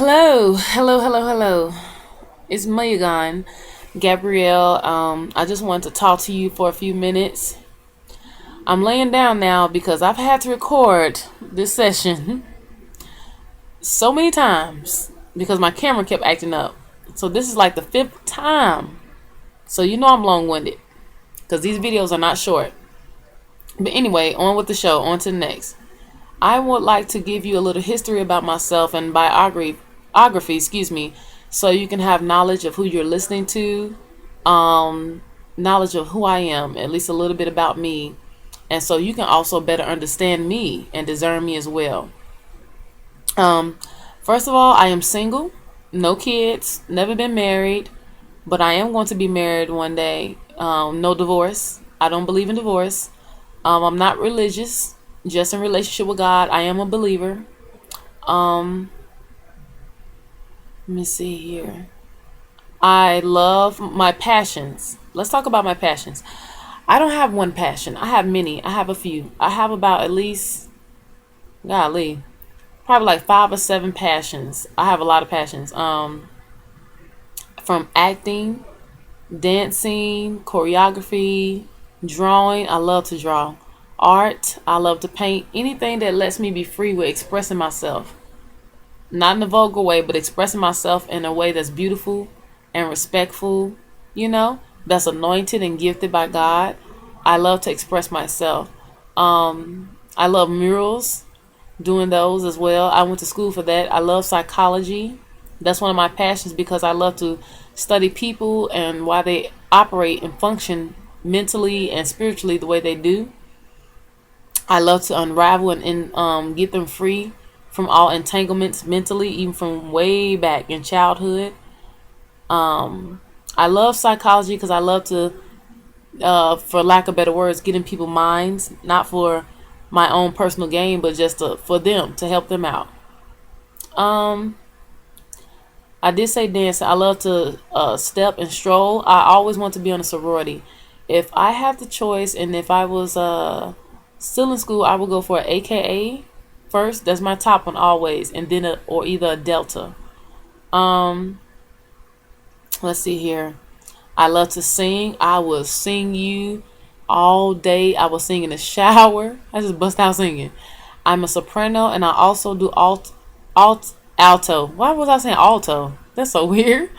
Hello, hello, hello, hello. It's Mayagan, Gabrielle. I just wanted to talk to you for a few minutes. I'm laying down now because I've had to record this session so many times because my camera kept acting up. So this is like the fifth time. So you know I'm long-winded because these videos are not short. But anyway, on with the show. On to the next. I would like to give you a little history about myself and biography, so you can have knowledge of who you're listening to, knowledge of who I am, at least a little bit about me, and so you can also better understand me and discern me as well. Um, First of all, I am single, no kids, never been married, but I am going to be married one day. No divorce. I don't believe in divorce. I'm not religious, just in relationship with God. I am a believer. Um, Let me see here. I love my passions. Let's talk about my passions. I don't have one passion. I have many. I have a few. I have about at least, golly, probably like 5 or 7 passions. I have a lot of passions. From acting, dancing, choreography, drawing. I love to draw. Art. I love to paint. Anything that lets me be free with expressing myself. Not in a vulgar way, but expressing myself in a way that's beautiful and respectful, that's anointed and gifted by God. I love to express myself. I love murals, doing those as well. I went to school for that. I love psychology. That's one of my passions because I love to study people and why they operate and function mentally and spiritually the way they do. I love to unravel and get them free from all entanglements mentally, even from way back in childhood. I love psychology because I love to, for lack of better words, get in people's minds, not for my own personal gain, but just for them, to help them out. Um, I did say dance. I love to step and stroll. I always want to be on a sorority. If I had the choice, and if I was still in school, I would go for an AKA first. That's my top one always, and then or either a Delta. Um, let's see here. I love to sing. I will sing you all day. I will sing in the shower. I just bust out singing. I'm a soprano, and I also do alto. Why was I saying alto? That's so weird.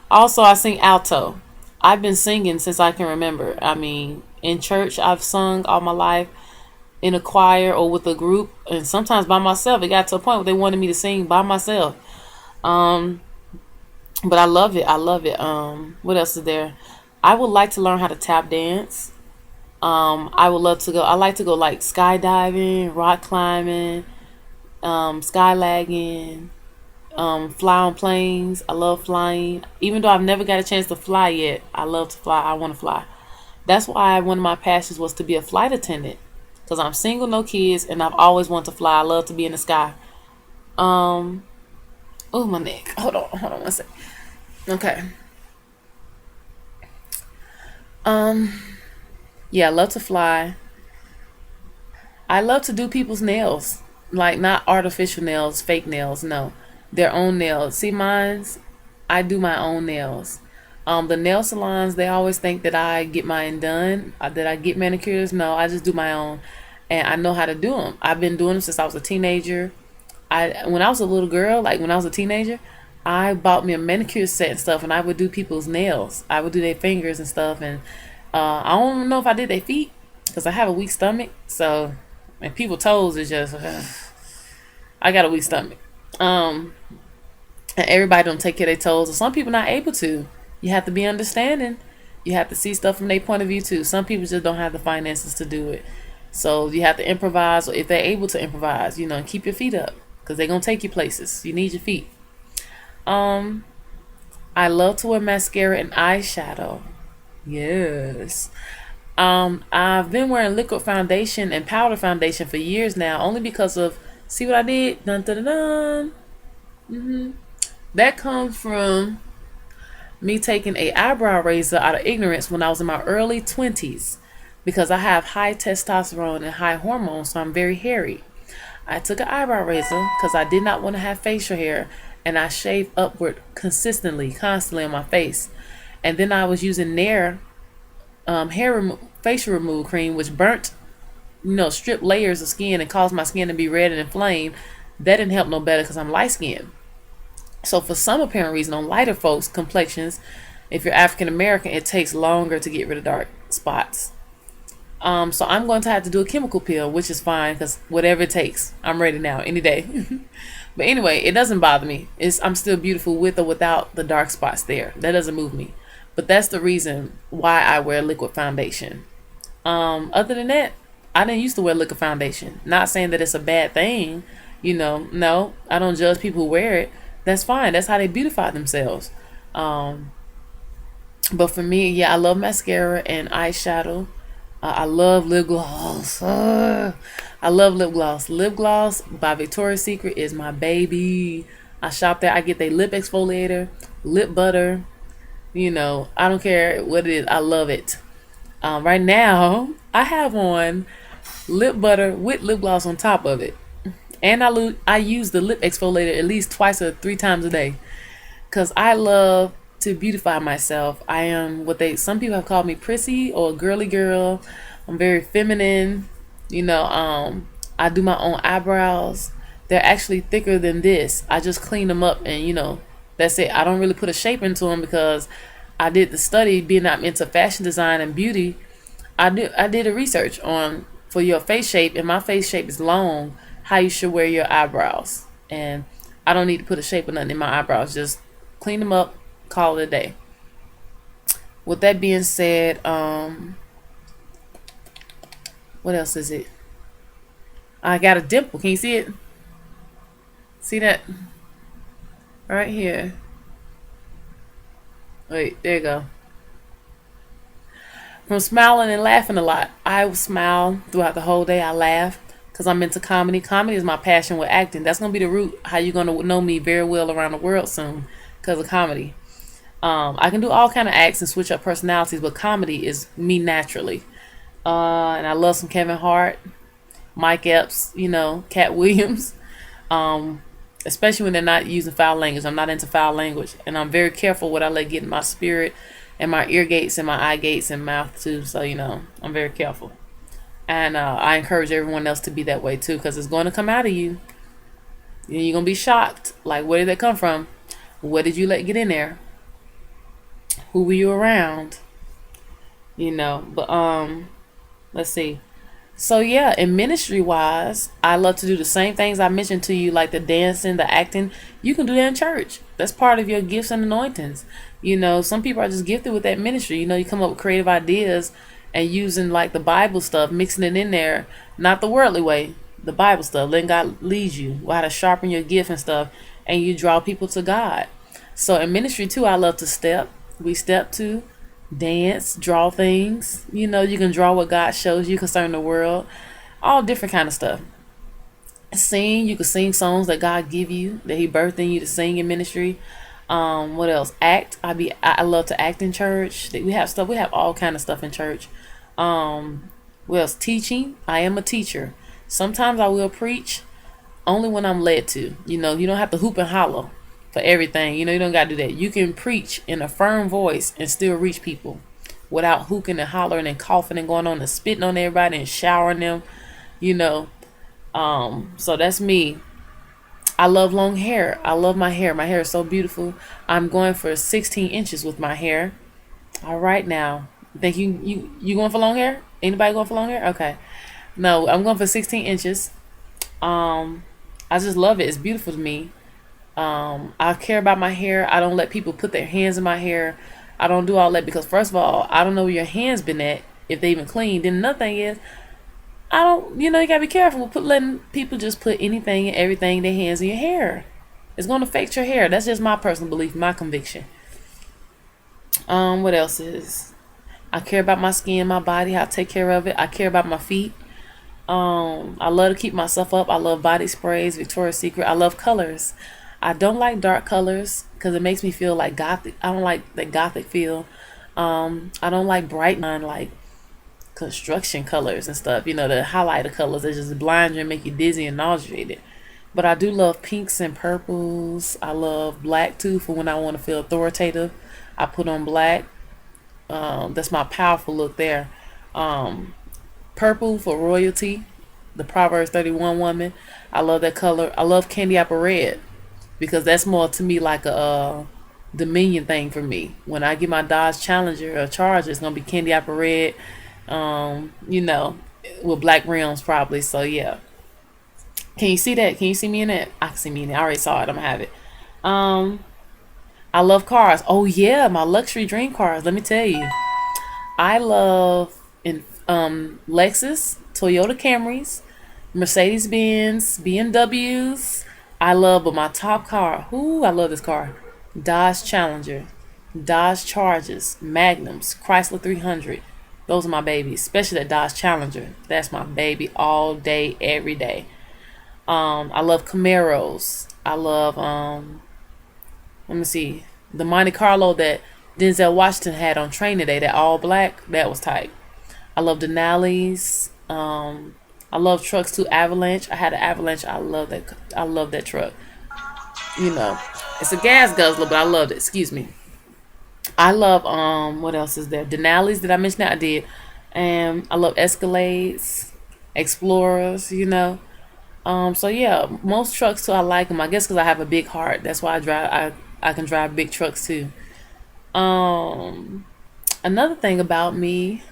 Also, I sing alto. I've been singing since I can remember. I mean, in church, I've sung all my life, in a choir or with a group, and sometimes by myself. It got to a point where they wanted me to sing by myself. Um, but I love it. I love it. What else is there? I would like to learn how to tap dance. I would love to go. I like to go like skydiving, rock climbing, skylagging, fly on planes. I love flying. Even though I've never got a chance to fly yet, I love to fly. I want to fly. That's why one of my passions was to be a flight attendant. Because I'm single, no kids, and I've always wanted to fly. I love to be in the sky. Um, oh, my neck. Hold on one second. Okay. Um, yeah, I love to fly. I love to do people's nails. Like, not artificial nails, fake nails, no. Their own nails. See, mine's, I do my own nails. The nail salons, they always think that I get mine done, that I get manicures. No, I just do my own. And I know how to do them. I've been doing them since I was a teenager. When I was a little girl, like when I was a teenager, I bought me a manicure set and stuff, and I would do people's nails. I would do their fingers and stuff, and I don't know if I did their feet because I have a weak stomach. So, and people toes is just, I got a weak stomach. Um, and everybody don't take care of their toes, and some people not able to. You have to be understanding. You have to see stuff from their point of view too. Some people just don't have the finances to do it. So you have to improvise, or if they're able to improvise, and keep your feet up because they're going to take you places. You need your feet. Um, I love to wear mascara and eyeshadow. Yes. I've been wearing liquid foundation and powder foundation for years now, only because of, see what I did? Dun, dun, dun, dun. That comes from me taking a eyebrow razor out of ignorance when I was in my early 20s because I have high testosterone and high hormones, so I'm very hairy. I took an eyebrow razor because I did not want to have facial hair, and I shaved upward consistently, constantly on my face. And then I was using Nair facial removal cream, which burnt, stripped layers of skin and caused my skin to be red and inflamed. That didn't help no better because I'm light skinned. So for some apparent reason, on lighter folks' complexions, if you're African American, it takes longer to get rid of dark spots. So I'm going to have to do a chemical peel, which is fine because whatever it takes, I'm ready now, any day. But anyway, it doesn't bother me. I'm still beautiful with or without the dark spots there. That doesn't move me. But that's the reason why I wear liquid foundation. Other than that, I didn't used to wear liquid foundation. Not saying that it's a bad thing, No, I don't judge people who wear it. That's fine. That's how they beautify themselves. But for me, yeah, I love mascara and eyeshadow. I love lip gloss. I love lip gloss. Lip gloss by Victoria's Secret is my baby. I shop there. I get their lip exfoliator, lip butter. I don't care what it is. I love it. Right now, I have on lip butter with lip gloss on top of it. And I use the lip exfoliator at least twice or three times a day. Because I love to beautify myself. I am some people have called me prissy or girly girl. I'm very feminine. I do my own eyebrows. They're actually thicker than this. I just clean them up and that's it. I don't really put a shape into them because I did the study, being I'm into fashion design and beauty. I did a research on for your face shape, and my face shape is long, how you should wear your eyebrows. And I don't need to put a shape or nothing in my eyebrows. Just clean them up, call it a day. With that being said, what else is it? I got a dimple. Can you see it? See that? Right here. Wait, there you go. From smiling and laughing a lot. I smile throughout the whole day. I laugh because I'm into comedy. Comedy is my passion with acting. That's going to be the root how you're going to know me very well around the world soon because of comedy. I can do all kind of acts and switch up personalities, but comedy is me naturally. And I love some Kevin Hart, Mike Epps, Cat Williams. Especially when they're not using foul language. I'm not into foul language, and I'm very careful what I let get in my spirit and my ear gates and my eye gates and mouth too. So I'm very careful, and I encourage everyone else to be that way too, because it's going to come out of you. You're gonna be shocked. Like, where did that come from? What did you let get in there? Who were you around? But let's see. So yeah, in ministry wise, I love to do the same things I mentioned to you, like the dancing, the acting. You can do that in church. That's part of your gifts and anointings. Some people are just gifted with that ministry. You come up with creative ideas and using like the Bible stuff, mixing it in there, not the worldly way, the Bible stuff, letting God lead you, how to sharpen your gift and stuff, and you draw people to God. So in ministry too, I love to step. We step to dance, draw things. You can draw what God shows you concerning the world. All different kind of stuff. Sing, you can sing songs that God give you, that He birthed in you to sing in ministry. What else? Act. I love to act in church. We have all kind of stuff in church. What else? Teaching. I am a teacher. Sometimes I will preach, only when I'm led to. You don't have to hoop and holler for everything. You don't got to do that. You can preach in a firm voice and still reach people without hooking and hollering and coughing and going on and spitting on everybody and showering them. So that's me. I love long hair. I love my hair. My hair is so beautiful. I'm going for 16 inches with my hair. All right, now. Think you going for long hair? Anybody going for long hair? Okay. No, I'm going for 16 inches. I just love it. It's beautiful to me. I care about my hair. I don't let people put their hands in my hair. I don't do all that because, first of all, I don't know where your hands been at, if they even clean. Then another thing is, you gotta be careful with letting people just put anything and everything, their hands in your hair. It's gonna affect your hair. That's just my personal belief, my conviction. What else is? I care about my skin, my body, how I take care of it. I care about my feet. I love to keep myself up. I love body sprays, Victoria's Secret. I love colors. I don't like dark colors because it makes me feel like gothic. I don't like that gothic feel. I don't like bright line like construction colors and stuff. The highlighter colors that just blind you and make you dizzy and nauseated. But I do love pinks and purples. I love black too for when I want to feel authoritative. I put on black. That's my powerful look there. Um, Purple for royalty. The Proverbs 31 woman. I love that color. I love candy apple red because that's more to me like a Dominion thing for me. When I get my Dodge Challenger or Charger, it's gonna be candy apple red. You know, with black rims probably. So yeah. Can you see that? Can you see me in that? I can see me in it. I already saw it. I'm gonna have it. Um, I love cars. Oh yeah, my luxury dream cars. Let me tell you, I love in Lexus, Toyota Camrys, Mercedes Benz, BMWs. I love, but my top car. Ooh, I love this car. Dodge Challenger, Dodge Chargers, Magnums, Chrysler 300. Those are my babies, especially that Dodge Challenger. That's my baby all day, every day. I love Camaros. I love let me see, the Monte Carlo that Denzel Washington had on Training Day, that all black, that was tight. I love Denali's. I love trucks too. Avalanche. I had an Avalanche. I love that. I love that truck. You know, it's a gas guzzler, but I loved it. Excuse me. I love what else is there? Denali's. Did I mention that? I did. And I love Escalades, Explorers. You know. So yeah, most trucks too. I like them. I guess because I have a big heart. That's why I drive. I can drive big trucks too. Um, Another thing about me,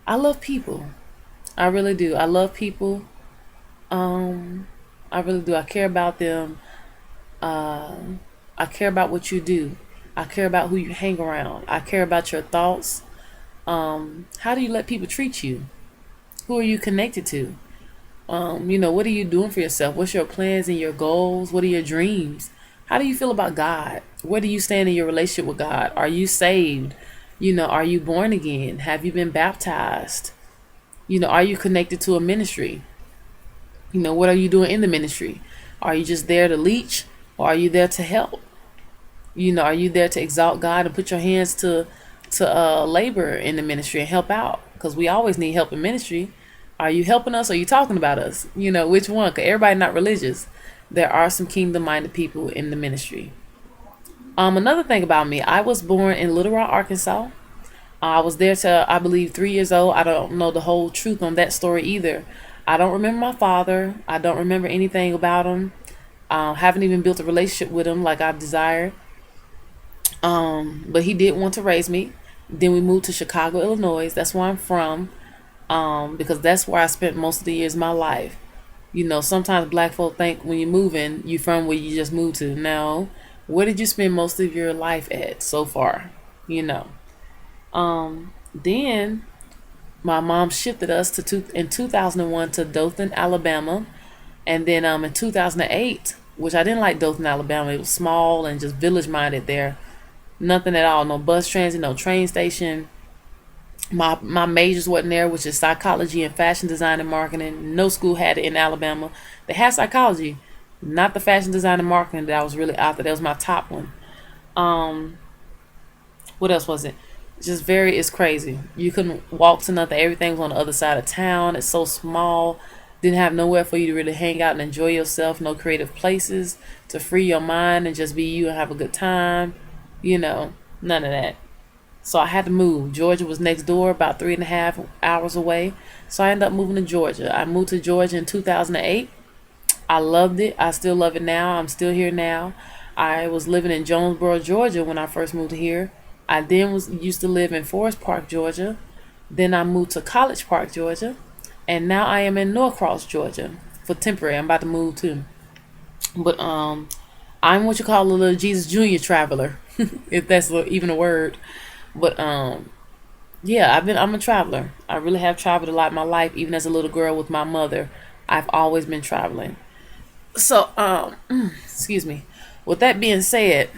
I love people. I really do. I love people. Um, I really do. I care about them. Uh, I care about what you do. I care about who you hang around. I care about your thoughts. How do you let people treat you? Who are you connected to? What are you doing for yourself? What's your plans and your goals? What are your dreams? How do you feel about God? Where do you stand in your relationship with God? Are you saved? Are you born again? Have you been baptized? Are you connected to a ministry? What are you doing in the ministry? Are you just there to leech, or are you there to help? Are you there to exalt God and put your hands to labor in the ministry and help out? Because we always need help in ministry. Are you helping us, or are you talking about us? Which one? Because everybody not religious. There are some kingdom-minded people in the ministry. Another thing about me, I was born in Little Rock, Arkansas. I was there till I believe 3 years old. I don't know the whole truth on that story either. I don't remember my father. I don't remember anything about him. Haven't even built a relationship with him like I desired. But he did want to raise me. Then we moved to Chicago, Illinois. That's where I'm from. Because that's where I spent most of the years of my life. Sometimes black folk think when you're moving, you from where you just moved to. No, where did you spend most of your life at so far? You know. Then my mom shifted us in 2001 to Dothan, Alabama, and then in 2008, which I didn't like Dothan, Alabama. It was small and just village minded there. Nothing at all. No bus transit, no train station. My majors wasn't there, which is psychology and fashion design and marketing. No school had it in Alabama. They had psychology, not the fashion design and marketing that I was really out there. That was my top one. Um, what else was it? It's crazy. You couldn't walk to nothing. Everything was on the other side of town. It's so small. Didn't have nowhere for you to really hang out and enjoy yourself. No creative places to free your mind and just be you and have a good time. None of that. So I had to move. Georgia was next door, about 3.5 hours away. So I ended up moving to Georgia. I moved to Georgia in 2008. I loved it. I still love it now. I'm still here now. I was living in Jonesboro, Georgia when I first moved here. I then was used to live in Forest Park, Georgia. Then I moved to College Park, Georgia. And now I am in Norcross, Georgia for temporary. I'm about to move too. But I'm what you call a little Jesus Junior traveler, if that's even a word. But yeah, I'm a traveler. I really have traveled a lot in my life, even as a little girl with my mother. I've always been traveling. So excuse me. With that being said,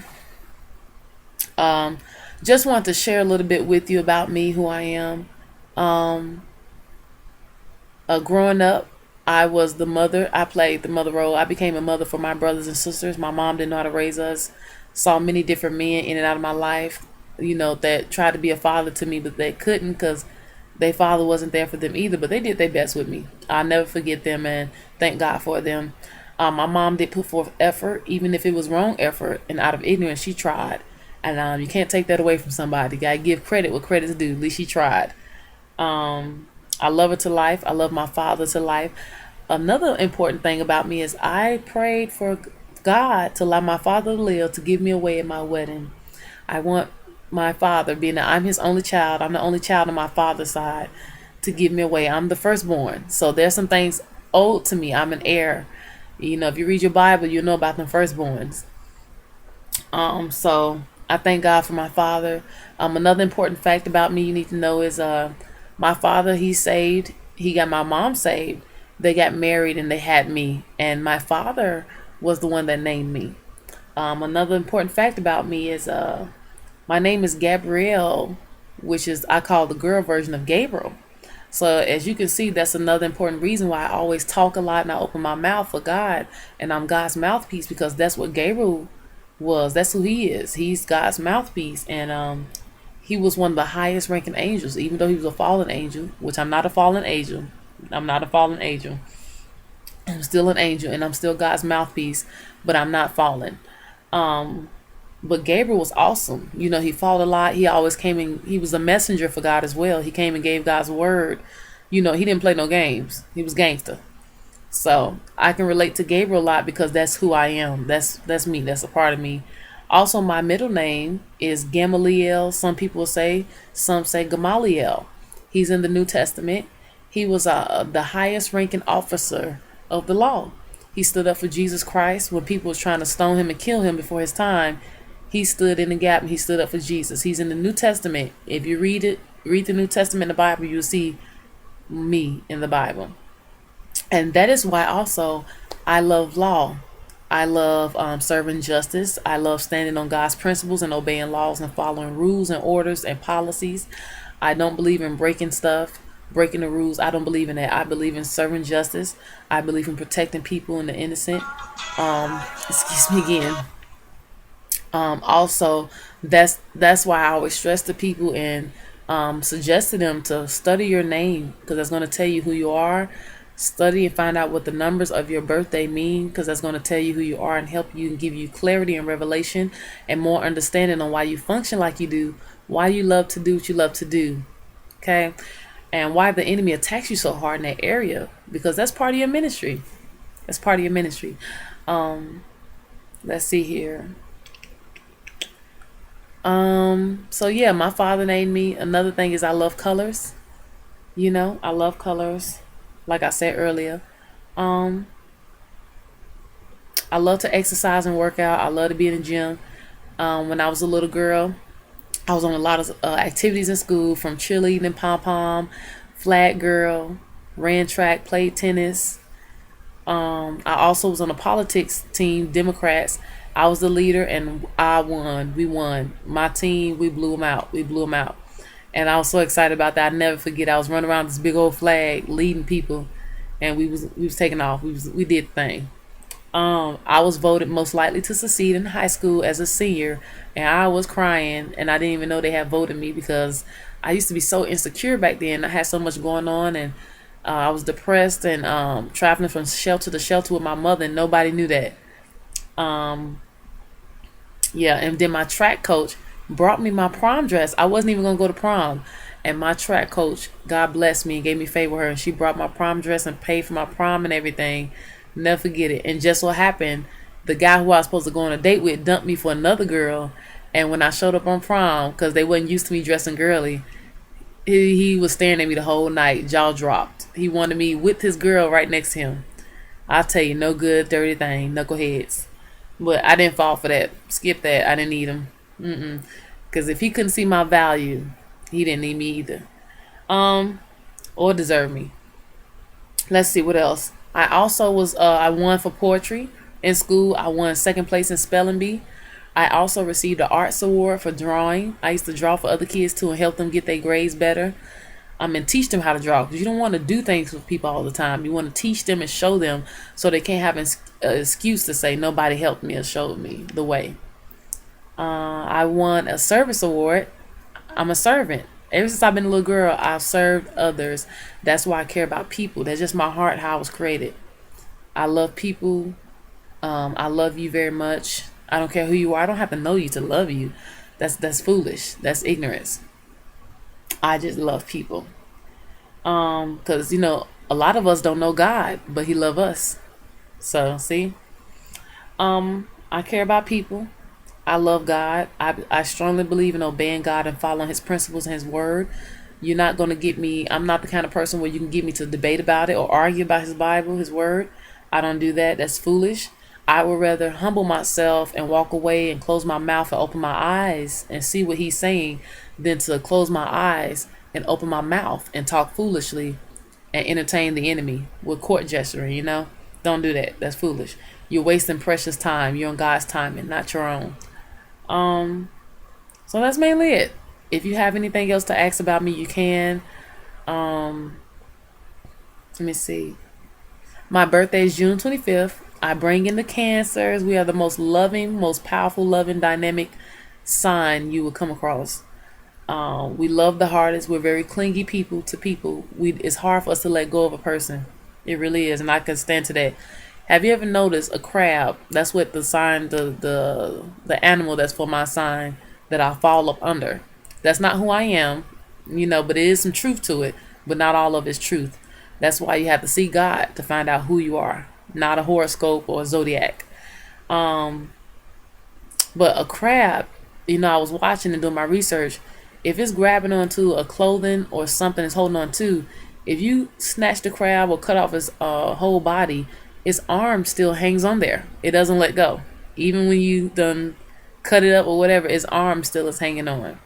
um just want to share a little bit with you about me, who I am. Um Growing up, I was the mother. I played the mother role. I became a mother for my brothers and sisters. My mom didn't know how to raise us. Saw many different men in and out of my life, that tried to be a father to me, but they couldn't because their father wasn't there for them either. But they did their best with me. I'll never forget them and thank God for them. My mom did put forth effort, even if it was wrong effort, and out of ignorance, she tried. And you can't take that away from somebody. You gotta give credit what credit's due. At least she tried. I love her to life. I love my father to life. Another important thing about me is I prayed for God to allow my father to live to give me away at my wedding. I want my father, being that I'm his only child, I'm the only child on my father's side, to give me away. I'm the firstborn. So there's some things owed to me. I'm an heir. You know, if you read your Bible, you know about them firstborns. So I thank God for my father. Another important fact about me you need to know is my father, he's saved. He got my mom saved. They got married and they had me. And my father was the one that named me. Another important fact about me is my name is Gabrielle, which is I call the girl version of Gabriel. So as you can see, that's another important reason why I always talk a lot and I open my mouth for God, and I'm God's mouthpiece, because that's what Gabriel was. That's who he is. He's God's mouthpiece, and he was one of the highest ranking angels, even though he was a fallen angel, which I'm not a fallen angel. I'm not a fallen angel. I'm still an angel, and I'm still God's mouthpiece, but I'm not fallen. But Gabriel was awesome. You know, he fought a lot. He always came in. He was a messenger for God as well. He came and gave God's word. You know, he didn't play no games. He was gangster. So I can relate to Gabriel a lot because that's who I am. That's me. That's a part of me. Also, my middle name is Gamaliel. Some people say. Some say Gamaliel. He's in the New Testament. He was the highest ranking officer of the law. He stood up for Jesus Christ when people was trying to stone him and kill him before his time. He stood in the gap and he stood up for Jesus. He's in the New Testament. If you read the New Testament in the Bible, you'll see me in the Bible. And that is why also I love law. I love serving justice. I love standing on God's principles and obeying laws and following rules and orders and policies. I don't believe in breaking stuff, breaking the rules. I don't believe in that. I believe in serving justice. I believe in protecting people and the innocent. Excuse me again. Also, that's why I always stress to people and suggest to them to study your name, because that's going to tell you who you are. Study and find out what the numbers of your birthday mean, because that's going to tell you who you are and help you and give you clarity and revelation and more understanding on why you function like you do, why you love to do what you love to do. Okay, and why the enemy attacks you so hard in that area, because that's part of your ministry. That's part of your ministry. Let's see here. So yeah, my father named me. Another thing is I love colors. You know, I love colors. Like I said earlier. I love to exercise and work out. I love to be in the gym. When I was a little girl, I was on a lot of activities in school, from cheerleading and pom-pom, flag girl, ran track, played tennis. I also was on a politics team, Democrats. I was the leader and I won. We won. My team, we blew them out. We blew them out. And I was so excited about that. I never forget. I was running around this big old flag, leading people, and we was taking off. We did the thing. I was voted most likely to succeed in high school as a senior, and I was crying, and I didn't even know they had voted me, because I used to be so insecure back then. I had so much going on, and I was depressed and traveling from shelter to shelter with my mother, and nobody knew that. Yeah, and then my track coach brought me my prom dress. I wasn't even gonna go to prom, and my track coach, God bless me, and gave me favor with her, and she brought my prom dress and paid for my prom and everything. Never forget it. And just what happened, the guy who I was supposed to go on a date with dumped me for another girl. And when I showed up on prom, because they wasn't used to me dressing girly, he was staring at me the whole night, jaw dropped. He wanted me with his girl right next to him. I'll tell you, no good, dirty thing, knuckleheads. But I didn't fall for that. Skip that. I didn't need him. Because if he couldn't see my value, he didn't need me either. Or deserve me. Let's see what else. I also I won for poetry in school. I won second place in spelling bee. I also received an arts award for drawing. I used to draw for other kids too and help them get their grades better. And teach them how to draw, because you don't want to do things with people all the time. You want to teach them and show them, so they can't have an excuse to say nobody helped me or showed me the way. I won a service award. I'm a servant. Ever since I've been a little girl, I've served others. That's why I care about people. That's just my heart, how I was created. I love people. I love you very much. I don't care who you are. I don't have to know you to love you. That's foolish. That's ignorance. I just love people. Because a lot of us don't know God, but He love us. So see, I care about people. I love God. I strongly believe in obeying God and following His principles and His word. You're not going to get me. I'm not the kind of person where you can get me to debate about it or argue about His Bible, His word. I don't do that. That's foolish. I would rather humble myself and walk away and close my mouth and open my eyes and see what He's saying than to close my eyes and open my mouth and talk foolishly and entertain the enemy with court gesturing. Don't do that. That's foolish. You're wasting precious time. You're on God's timing, not your own. Um, so that's mainly it. If you have anything else to ask about me, you can. Um, Let me see. My birthday is June 25th. I bring in the Cancers. We are the most loving, most powerful, loving, dynamic sign you will come across. We love the hardest. We're very clingy people to people. It's hard for us to let go of a person. It really is, and I can stand to that. Have you ever noticed a crab? That's what the sign, the animal that's for my sign that I fall up under. That's not who I am, but it is some truth to it, but not all of it's truth. That's why you have to see God to find out who you are, not a horoscope or a zodiac. Um, but a crab, I was watching and doing my research. If it's grabbing onto a clothing or something it's holding on to, if you snatch the crab or cut off its whole body, its arm still hangs on there. It doesn't let go. Even when you done cut it up or whatever, its arm still is hanging on.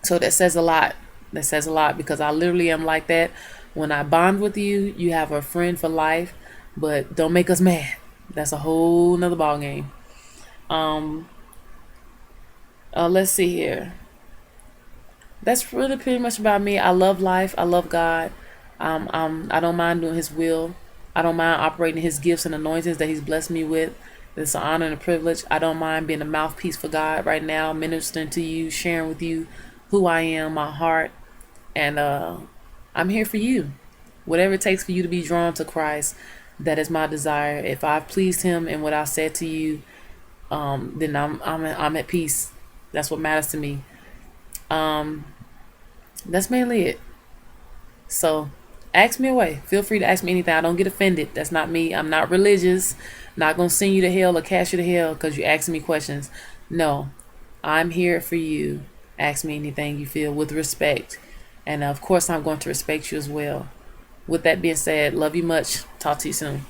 So that says a lot. That says a lot because I literally am like that. When I bond with you, you have a friend for life, but don't make us mad. That's a whole nother ball game. Um, let's see here. That's really pretty much about me. I love life. I love God. I don't mind doing His will. I don't mind operating His gifts and anointings that He's blessed me with. It's an honor and a privilege. I don't mind being a mouthpiece for God right now, ministering to you, sharing with you who I am, my heart, and I'm here for you. Whatever it takes for you to be drawn to Christ, that is my desire. If I've pleased Him in what I said to you, then I'm at peace. That's what matters to me. Um, that's mainly it. So ask me away. Feel free to ask me anything. I don't get offended. That's not me. I'm not religious. Not gonna send you to hell or cast you to hell because you asking me questions. No, I'm here for you. Ask me anything you feel with respect, and of course I'm going to respect you as well. With that being said, love you much. Talk to you soon.